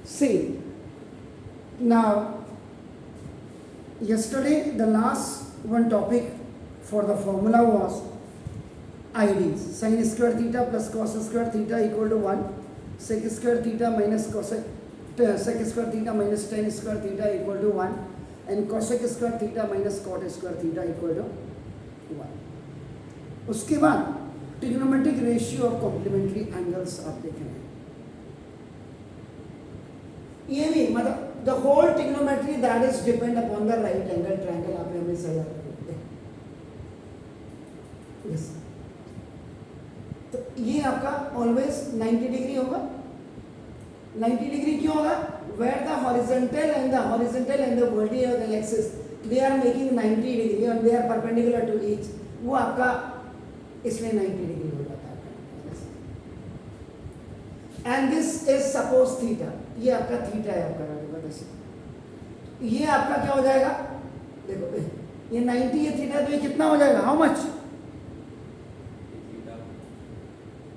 See, now yesterday the last one topic for the formula was IDs. Sin square theta plus cos square theta equal to 1. Sec square theta minus sec square theta minus tan square theta equal to 1. And cosec square theta minus cot square theta equal to 1. उसके बाद trigonometric ratio of complementary angles आप देखेंगे. ये भी मतलब the whole trigonometry that is depend upon the right angle triangle. आपने हमेशा याद रखना. यस, तो ये आपका ऑलवेज 90 डिग्री होगा. 90 डिग्री क्यों होगा? Where the horizontal and the vertical axis they are making 90 degree and they are perpendicular to each, वो आपका इसमें 90 डिग्री हो जाता है. And this is suppose theta. ये आपका थीटा है आपका वैसे. ये आपका क्या हो जाएगा? देखो ये 90 ये थीटा, तो ये कितना हो जाएगा? How much?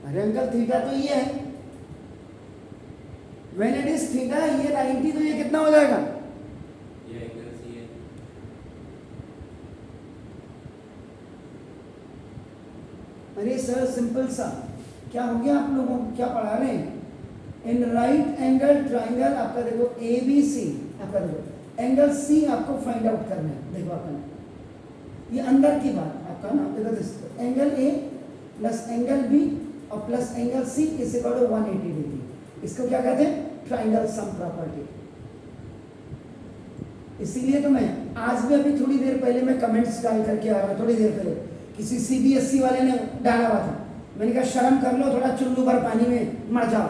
अरे अंकल थीटा तो ये है. When it is theta ये 90, तो ये कितना हो जाएगा? ये एंगल सी है. अरे सर सिंपल सा क्या हो गया? आप लोगों को क्या पढ़ा रहे हैं? इन राइट एंगल ट्राइंगल आपका देखो ABC, आपका देखो एंगल C आपको फाइंड आउट करना है. देखो आपका ये अंदर की बात आपका ना, देखो angle A plus angle B और plus angle C is equal to 180 degree. इसको क्या कहते हैं? Triangle sum property. इसीलिए तो मैं आज भी अभी थोड़ी देर पहले मैं कमेंट्स डाल करके आ रहा, थोड़ी देर पहले किसी CBSE वाले ने डाला हुआ था. मैंने कहा शर्म कर लो, थोड़ा चुल्लू भर पानी में मर जाओ.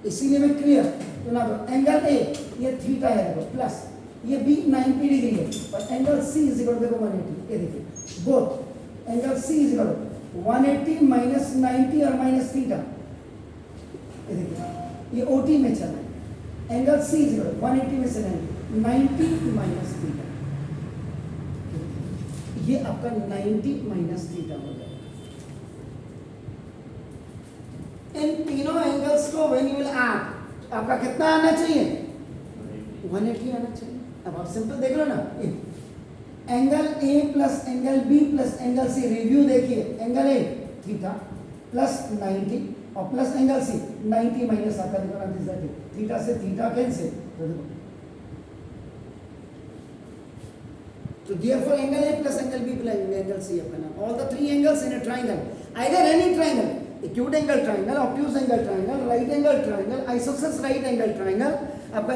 इसीलिए मैं क्लियर तो ना दो. एंगल A ये थीटा है देखो, प्लस ये B 90 डिग्री है और angle C is equal to 180. ये देखिए both angle C is equal to 180 minus 90 और माइनस थीटा. ये देखिए ये OT में चला है. एंगल C इज इक्वल 180 में से 90 माइनस थीटा. ये आपका 90 माइनस थीटा हो जाएगा. इन तीनों एंगल्स को व्हेन यू विल ऐड आपका कितना आना चाहिए? 180 आना चाहिए. अब आप सिंपल देख लो ना, angle A plus angle B plus angle C. Review देखिए, एंगल A थीटा प्लस 90 और प्लस एंगल C 90 माइनस आपका देखो थीटा से थीटा कैंसिल. तो therefore angle A plus angle B plus angle C अपना नाम. All the three angles in a triangle, either any triangle, acute angle triangle, obtuse angle triangle, right angle triangle, isosceles right angle triangle, आपका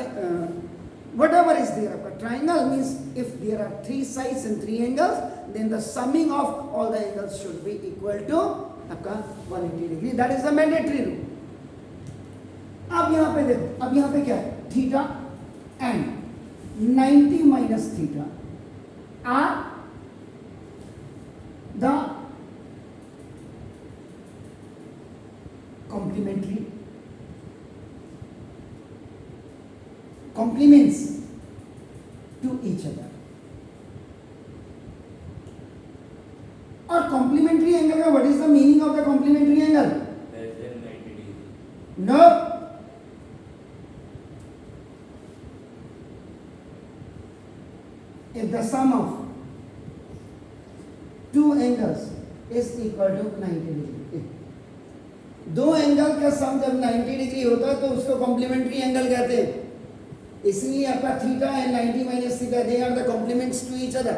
whatever is there आपका triangle means if there are three sides and three angles, then the summing of all the angles should be equal to आपका 180 degree. That is the mandatory rule. अब यहाँ पे देखो, अब यहाँ पे क्या है? Theta and 90 minus theta are the complements to each other. और complementary angle का what is the meaning of the complementary angle? Less than 90 degree. No. If the sum of two angles is equal to 90 degree. दो angle का सम जब 90 degree होता है तो उसको complementary angle कहते हैं. इसलिए आपका theta and 90 minus theta they are the complements to each other.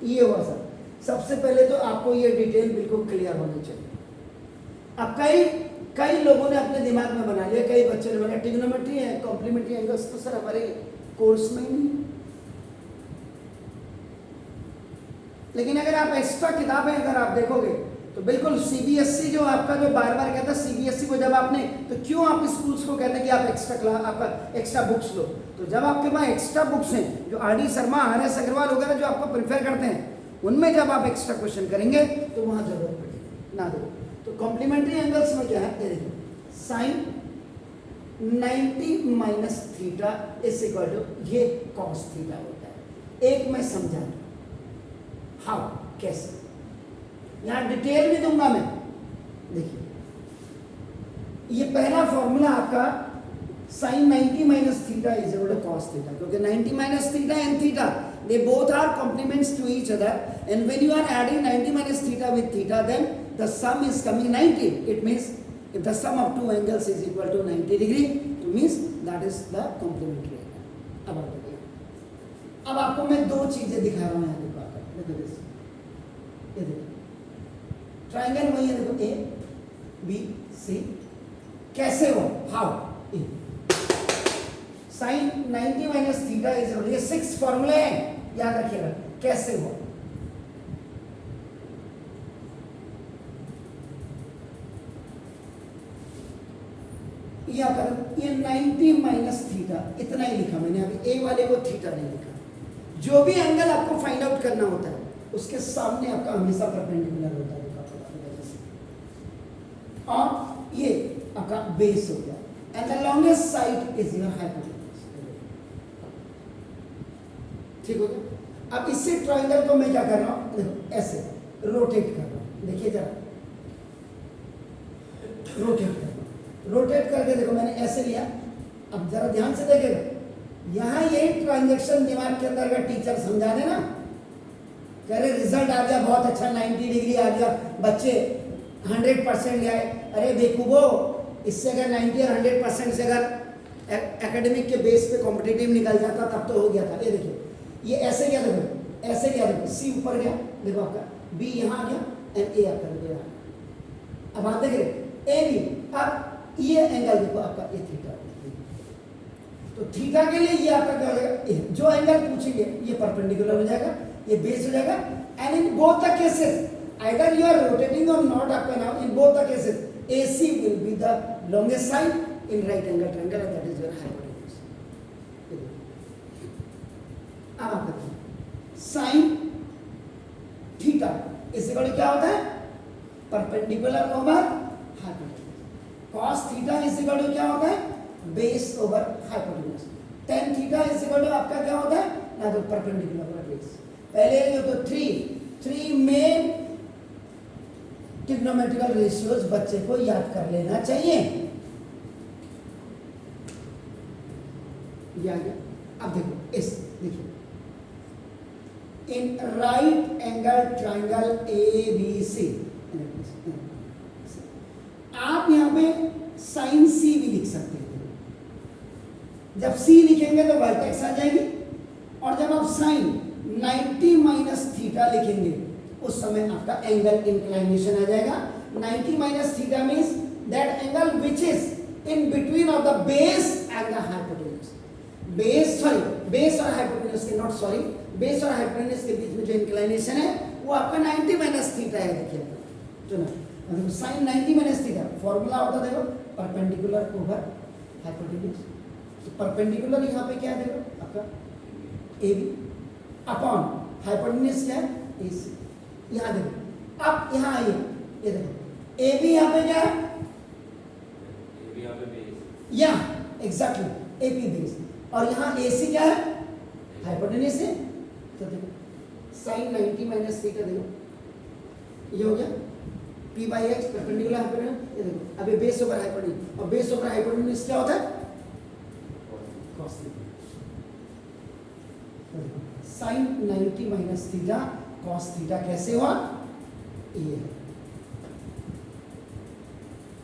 ये हुआ सर. सबसे पहले तो आपको ये डिटेल बिल्कुल क्लियर होनी चाहिए. अब कई लोगों ने अपने दिमाग में बना लिया, कई बच्चे ने बना ट्रिग्नोमेट्री है कॉम्प्लीमेंट्री एंगल्स तो सर हमारे कोर्स में ही नहीं. लेकिन अगर आप एक्स्ट्रा किताबें अगर आप देखोगे तो बिल्कुल CBSE जो आपका जो बार बार कहता है CBSE को जब आपने तो क्यों आप स्कूल्स को कहते हैं कि आप एक्स्ट्रा क्लास आपका एक्स्ट्रा बुक्स लो. तो जब आपके पास एक्स्ट्रा बुक्स हैं जो RD शर्मा RS अग्रवाल वगैरह जो आपको प्रिफर करते हैं उनमें जब आप एक्स्ट्रा क्वेश्चन करेंगे तो वहाँ जरूरत पड़ेगी ना दो. तो कॉम्प्लीमेंट्री एंगल्स में क्या है ये देखिए, sine 90 minus theta is equal to ये कॉस थीटा होता है. एक मैं समझा दूँ हाउ कैसे, यहाँ डिटेल भी दूंगा मैं. देखिए ये पहला फॉर्मूला आपका sin 90 minus theta is equal to cos theta, क्योंकि 90 minus theta and theta, they both are complements to each other, and when you are adding 90 minus theta with theta, then the sum is coming 90. It means if the sum of two angles is equal to 90 degree, it means that is the complementary angle. अब आप देखिए, अब आपको मैं दो चीजें दिखा रहा हूँ यहाँ देखो, देखो this, ये देखो ट्राइंगल वही है, देखो ए बी सी, कैसे हो, how, sine 90 minus theta is, ये 6 फॉर्मूले हैं, याद रखिएगा, कैसे हो, ये 90 माइनस थीटा इतना ही लिखा मैंने, अभी ए वाले को थीटा नहीं लिखा। जो भी एंगल आपको फाइंड आउट करना होता है उसके सामने आपका हमेशा परपेंडिकुलर होता है, और ये आपका बेस हो गया, and the longest side is your hypotenuse. ठीक हो गया। अब इसी ट्रायंगल को मैं क्या कर रहा हूं, देखो ऐसे रोटेट कर रहा हूं, देखिए जरा रोटेट कर रहा हूं, रोटेट करके देखो मैंने ऐसे लिया। अब जरा ध्यान से देखिएगा, यहां यही ट्रांजैक्शन दिमाग के अंदर का टीचर समझा देना, कह रहे रिजल्ट आ गया बहुत अच्छा, 90 डिग्री आ गया, बच्चे 100% ले आए। अरे बेवकूफो, इससे अगर 90 और 100% से अगर एकेडमिक के बेस पे कॉम्पिटिटिव निकल जाता तब तो हो गया था। ये देखिए, ये ऐसे गया, देखो ऐसे गया, देखो सी ऊपर गया, देखो आपका बी यहाँ आ गया, एंड ए आपका गया। अब आप देख रहे ए बी, अब ये एंगल देखो आपका ए थीटा, तो थीटा के लिए ये आपका क्या हो जाएगा, जो एंगल पूछेंगे ये परपेंडिकुलर हो जाएगा, ये बेस हो जाएगा, and in both the cases either you are rotating or not, आपका नाम, in both the cases AC will be the longest side in right angle triangle, and that is your hypotenuse. अब आप देखिए, sin theta इस equal क्या होता है, perpendicular over hypotenuse. cos theta इस इक्वल क्या होता है, base over hypotenuse. tan theta इस इक्वल आपका क्या होता है, ना तो परपेंडिकुलर ओवर बेस। पहले ये तो 3 मेन ट्रिग्नोमेट्रिकल रेशियोज बच्चे को याद कर लेना चाहिए। अब देखो इस, देखिए in right angle triangle ABC, आप यहां पे साइन सी भी लिख सकते हैं। जब सी लिखेंगे तो वर्टेक्स आ जाएगी, और जब आप साइन 90 माइनस थीटा लिखेंगे उस समय आपका एंगल इंक्लाइनेशन आ जाएगा। 90 minus theta means that angle which is in between of the base and the hypotenuse. Base और हाइपोटेन्यूज के, नॉट सॉरी, बेस और हाइपोटेन्यूज के बीच में जो इंक्लाइनेशन है वो आपका 90 माइनस थीटा है। देखिए चलो, मतलब साइन 90 माइनस थीटा फॉर्मूला होता है, देखो परपेंडिकुलर ओवर हाइपोटेन्यूज। तो परपेंडिकुलर यहाँ पे क्या है, देखो आपका AB अपॉन हाइपोटेन्यूज क्या है, AC। यहाँ देखो, अब यहाँ आइए, ये देखो ए बी यहाँ पे क्या है, यहाँ एग्जैक्टली AP बेस, और यहाँ AC क्या है, हाइपोटेन्यूज है। तो देखो साइन 90 माइनस थीटा, देखो ये हो गया P/X परपेंडिकुलर हाइपोटेन्यूज। ये देखो अभी बेस ओवर हाइपोटेन्यूज, और बेस ओवर हाइपोटेन्यूज क्या होता है, cos theta. Sine 90 minus theta cos theta कैसे हुआ, ये।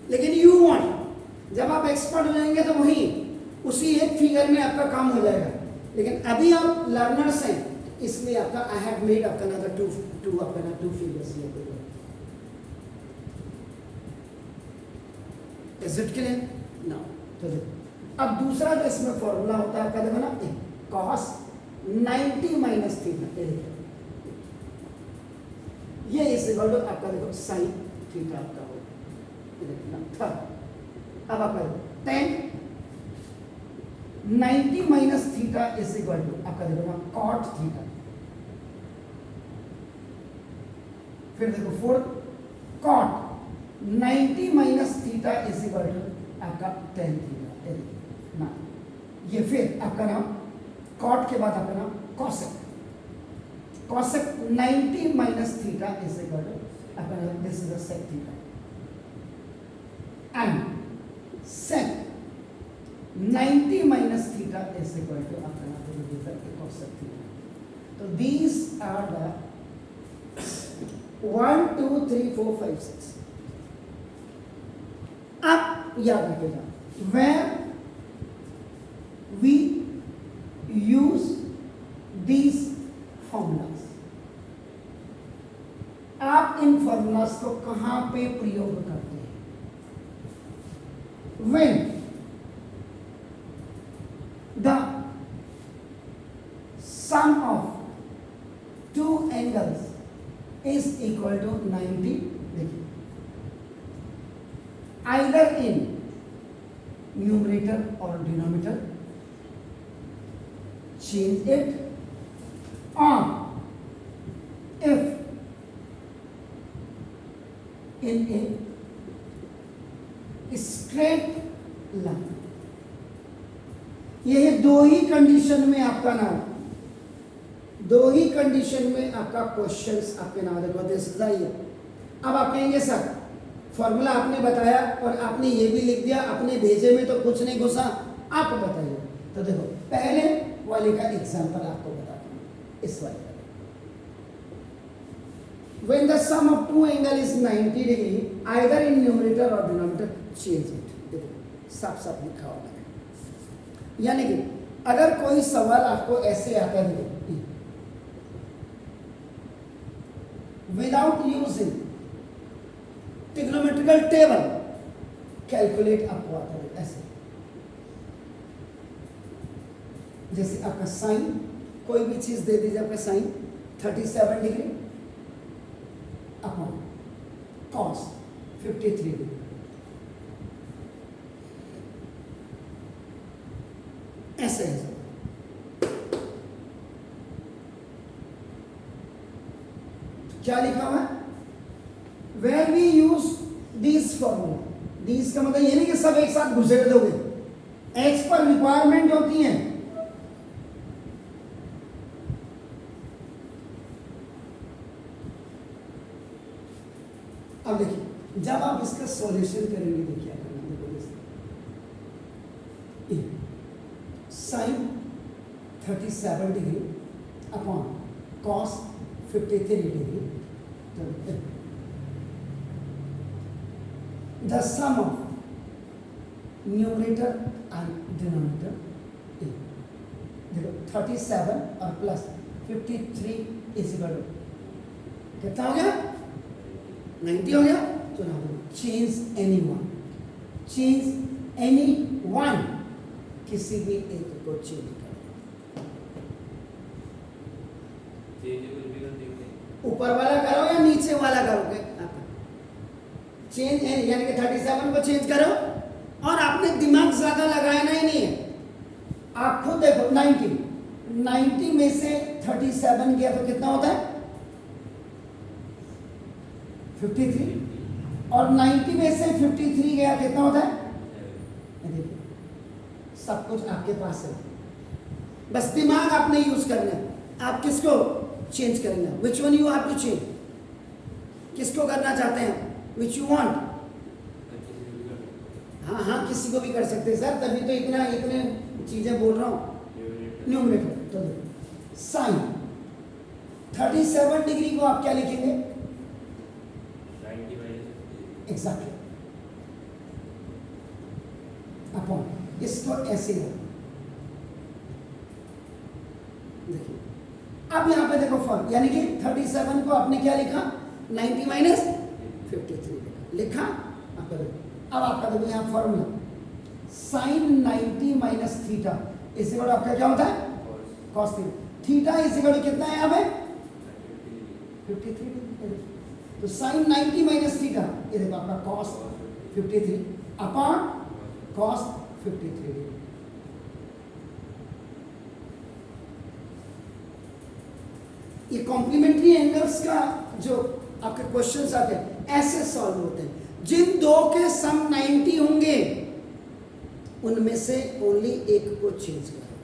लेकिन यू वांट, जब आप एक्सपर्ट हो जाएंगे तो वही उसी एक फिगर में आपका काम हो जाएगा। लेकिन अभी आप लर्नर्स हैं, इसलिए आपका आई हैव मेड आपका ना two figures. Is it clear now? तो देखो अब दूसरा जो इसमें फॉर्मूला होता है आपका, देखो ना cos 90 माइनस थीटा, ये इस इक्वल टू आपका देखो साइन थीटा आपका हो। अब आपका tan 90 minus theta is equal to आपका देखो ना cot थीटा। फिर देखो fourth cot 90 minus theta is equal to आपका tan थीटा ना। ये फिर आपका नाम cot के बाद आपका नाम cosec 90 minus theta is equal to this is the sec theta, and sec 90 minus theta is equal to आपका यहाँ पे दिखा cosec theta. तो these are the 1 2 3 4 5 6. अब याद रखिएगा where we use these formulas, आप इन फॉर्मूलाज को कहां पे प्रयोग करते हैं? when the sum of two angles is equal to 90 degree, either in numerator or denominator, change it, or if in a straight line. यह दो ही कंडीशन में आपका नाम, दो ही कंडीशन में आपका क्वेश्चंस आपके नाम देखो दिस इज आइए. अब आप कहेंगे सर फॉर्मूला आपने बताया और आपने ये भी लिख दिया, अपने भेजे में तो कुछ नहीं घुसा, आप बताइए. तो देखो पहले वाले का एग्जांपल आपको बताता हूं, इस वाले का. When the sum of two angle is 90 degree, either in numerator or denominator, change it. देखो साफ साफ लिखा हुआ है. यानी कि अगर कोई सवाल आपको ऐसे आता है without using trigonometrical table calculate आपको आता है ऐसे, जैसे आपका साइन, कोई भी चीज दे दीजिए, आपका sine 37 degree upon cos 53 degree. ऐसे है. क्या लिखा हुआ है? Where we use this formula. This का मतलब ये नहीं कि सब एक साथ घुसेड़ दोगे, एक्स पर रिक्वायरमेंट होती है. अब देखिए जब आप इसका सॉल्यूशन करेंगे, देखिए sine 37 degree upon cos 53 degree, the sum of numerator and denominator. देखो 37 और प्लस 53 इज इक्वल टू कितना हो गया? 90 हो गया. तो ना change any one, change any one, किसी भी एक को चेंज कर. ऊपर वाला करो या नीचे वाला करोगे? चेंज यानी कि 37 को चेंज करो, और आपने दिमाग ज्यादा लगाना ही नहीं है. आप खुद देखो 90 में से 37 गया तो कितना होता है? 53. और 90 में से 53 गया कितना होता है? सब कुछ आपके पास है, बस दिमाग आपने यूज करना है. आप किसको चेंज करेंगे? Which one you have to change. किसको करना चाहते हैं? Which you want. हाँ हाँ किसी को भी कर सकते हैं सर, तभी तो इतने चीजें बोल रहा हूँ. न्यूमरेटर. तो साइन 37 डिग्री को आप क्या लिखेंगे? एग्जैक्टली अपॉन, इसको ऐसे है. देखिए अब यहां पे देखो फॉर्म, यानी कि 37 को आपने क्या लिखा? 90 माइनस 53 लिखा. अब आपका देखो यहां फॉर्मूला साइन 90 माइनस थीटा इस इक्वल आपका क्या होता है? Cos theta. थीटा इस इक्वल कितना है यहां पे? 53. तो साइन 90 माइनस थीटा ये देखो आपका कॉस 53 अपॉन कॉस 53. ये कॉम्प्लीमेंट्री एंगल्स का जो आपके क्वेश्चंस आते हैं ऐसे सॉल्व होते हैं. जिन दो के सम 90 होंगे उनमें से ओनली एक को चेंज करो.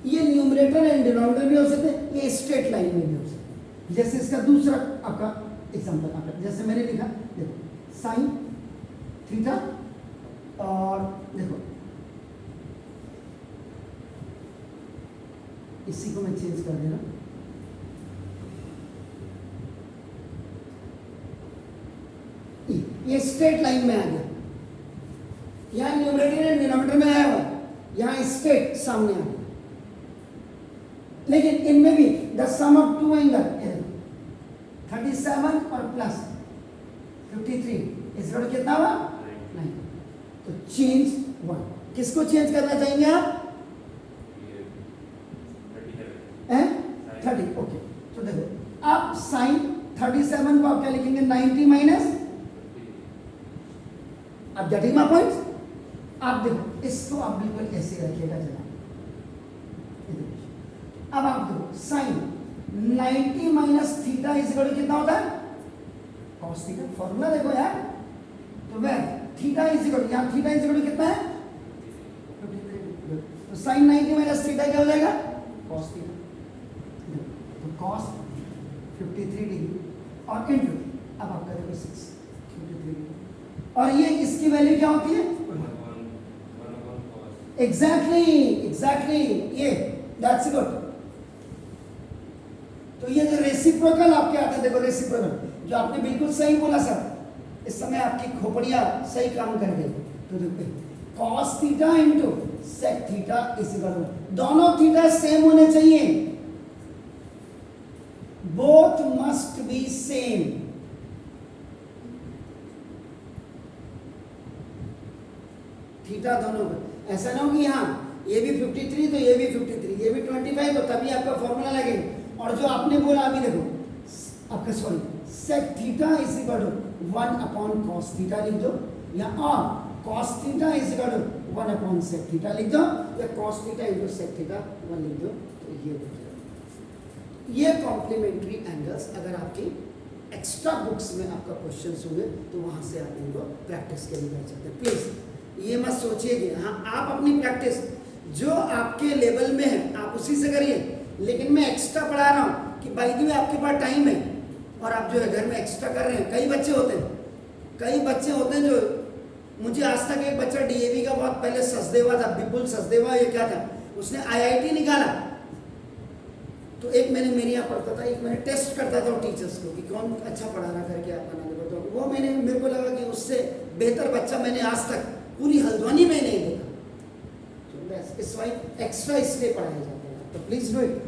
ये न्यूमरेटर एंड डिनोमिनेटर भी हो सकते हैं, ये स्ट्रेट लाइन में भी हो सकते हैं. जैसे इसका दूसरा आपका एग्जांपल आपका जैसे मैंने लिखा, देखो साइन थीटा और देखो इसी को मैं चेंज कर दे रहा हूँ। ये स्ट्रेट लाइन में आ गया, यहाँ न्यूमरेटर एंड डिनोमिनेटर में आया हुआ, यहाँ स्ट्रेट सामने आ गया। लेकिन इनमें भी the sum of two angle 37 और प्लस 53 इस बार कितना हुआ 9। तो चेंज 1, किसको चेंज करना चाहेंगे आप? 30। ओके, तो देखो आप साइन 37 को आप क्या लिखेंगे? 90 माइनस, आप गेटिंग माय पॉइंट? आप देखो इसको आप बिल्कुल ऐसे रखिएगा जनाब। अब आप देखो sine 90 minus theta is equal to कितना होता है? cos theta. फॉर्मूला देखो यार, तो वह थीटा इज इक्वल टू, यहाँ थीटा इज इक्वल टू कितना है? 53। तो साइन 90 माइनस थीटा क्या हो जाएगा? cos theta. तो cos 53 डिग्री और इनटू, अब आपका देखो 6 53 डिग्री, और ये इसकी वैल्यू क्या होती है? एग्जैक्टली ये, दैट्स गुड। तो ये जो रेसिप्रोकल आपके आते हैं, देखो रेसिप्रोकल जो आपने बिल्कुल सही बोला सर, इस समय आपकी खोपड़ियां सही काम कर गई। तो देखो cos theta into sec theta is equal to, दोनों थीटा सेम होने चाहिए, both must be same. Theta दोनों का, ऐसा ना हो कि हाँ ये भी 53 तो ये भी 53, ये भी 25, तो तभी आपका फॉर्मूला लगेगा। और जो आपने बोला अभी देखो, आपका sorry sec theta is equal to 1 upon cos theta लिख दो, या और cos theta is equal to 1 upon sec theta लिख दो, या cos theta into sec theta 1 लिख दो। तो ये देखिए, ये कॉम्प्लीमेंट्री एंगल्स अगर आपकी एक्स्ट्रा बुक्स में आपका क्वेश्चंस होंगे तो वहां से आप इनको प्रैक्टिस के लिए कर सकते हैं। प्लीज ये मत सोचिए कि हाँ आप अपनी प्रैक्टिस जो आपके लेवल में है आप उसी से करिए, लेकिन मैं एक्स्ट्रा पढ़ा रहा हूँ कि बाय द वे आपके पास टाइम है और आप जो है घर में एक्स्ट्रा कर रहे हैं। कई बच्चे होते हैं जो, मुझे आज तक एक बच्चा डीएवी का बहुत पहले सचदेवा था, विपुल सचदेवा, ये क्या था, उसने आईआईटी निकाला। तो एक मैंने मेरे यहाँ पढ़ता था, एक मैंने टेस्ट करता था टीचर्स को कि कौन अच्छा पढ़ा रहा करके आप बना दे, तो वो मेरे को लगा कि उससे बेहतर बच्चा मैंने आज तक पूरी हल्द्वानी में नहीं देखा। तो बस इस वाई एक्स्ट्रा इसलिए पढ़ाया जाता है, तो प्लीज डू इट।